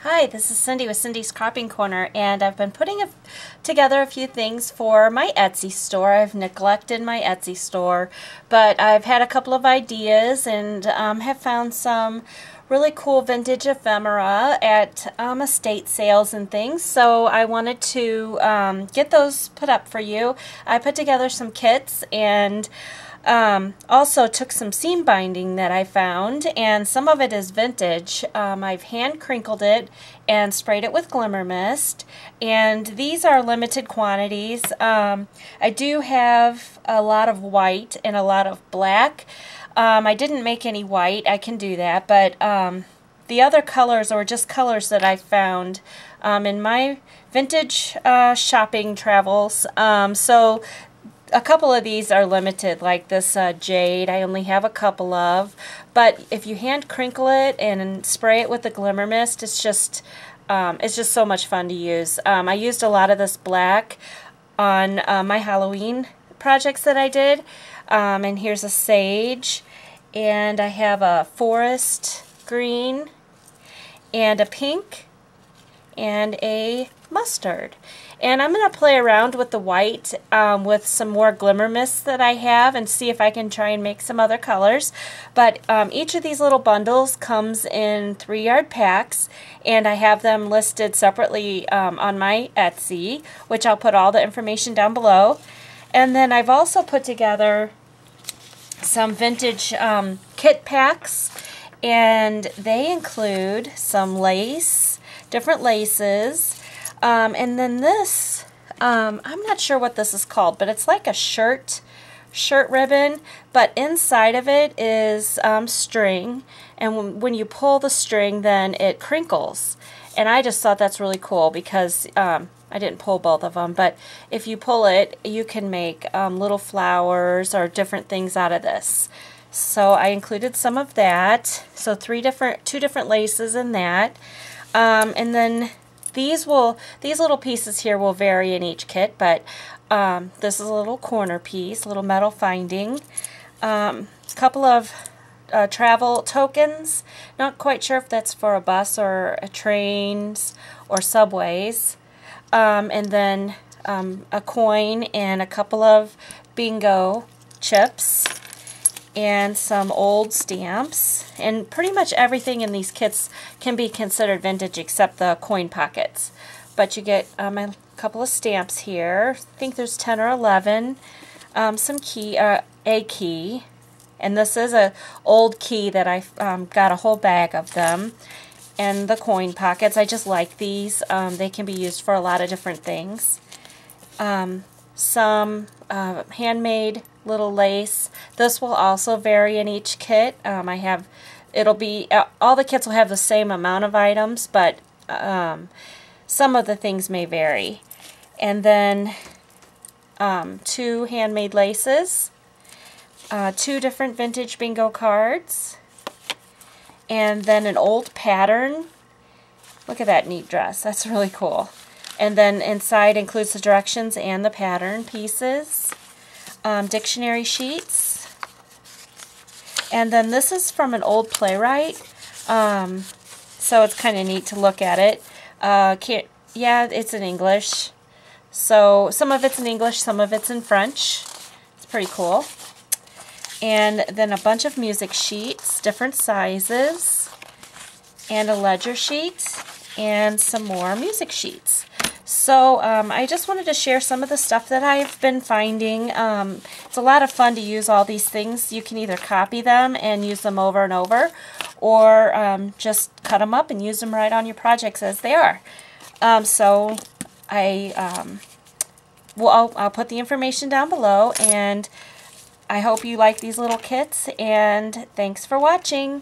Hi, this is Cindy with Cindy's Cropping Corner, and I've been putting together a few things for my Etsy store. I've neglected my Etsy store, but I've had a couple of ideas and have found some really cool vintage ephemera at estate sales and things, so I wanted to get those put up for you. I put together some kits and also took some seam binding that I found, and some of it is vintage. I've hand crinkled it and sprayed it with glimmer mist, and these are limited quantities. I do have a lot of white and a lot of black. I didn't make any white, I can do that, but the other colors are just colors that I found in my vintage shopping travels. So a couple of these are limited, like this jade. I only have a couple of, but if you hand crinkle it and spray it with the glimmer mist, it's just so much fun to use. I used a lot of this black on my Halloween projects that I did, and here's a sage, and I have a forest green, and a pink, and a mustard. And I'm going to play around with the white with some more glimmer mists that I have and see if I can try and make some other colors. But each of these little bundles comes in 3-yard packs, and I have them listed separately on my Etsy, which I'll put all the information down below. And then I've also put together some vintage kit packs, and they include some lace, different laces, and then this, I'm not sure what this is called, but it's like a shirt ribbon, but inside of it is string, and when you pull the string, then it crinkles. And I just thought that's really cool because I didn't pull both of them, but if you pull it, you can make little flowers or different things out of this. So I included some of that. So two different laces in that, and then these little pieces here will vary in each kit, but this is a little corner piece, little metal finding, couple of travel tokens. Not quite sure if that's for a bus or trains or subways, and then a coin and a couple of bingo chips and some old stamps, and pretty much everything in these kits can be considered vintage except the coin pockets. But you get a couple of stamps here. I think there's 10 or 11. Some key, a key, and this is a old key that I got a whole bag of them. And the coin pockets, I just like these. They can be used for a lot of different things. Some handmade little lace. This will also vary in each kit. It'll be, all the kits will have the same amount of items, but some of the things may vary. And then 2 handmade laces, 2 different vintage bingo cards, and then an old pattern. Look at that neat dress. That's really cool. And then inside includes the directions and the pattern pieces. Dictionary sheets, and then this is from an old playwright, so it's kind of neat to look at it. Yeah, it's in English, so some of it's in English, some of it's in French. It's pretty cool. And then a bunch of music sheets, different sizes, and a ledger sheet, and some more music sheets. So I just wanted to share some of the stuff that I've been finding. It's a lot of fun to use all these things. You can either copy them and use them over and over, or just cut them up and use them right on your projects as they are. So I'll put the information down below, and I hope you like these little kits, and thanks for watching.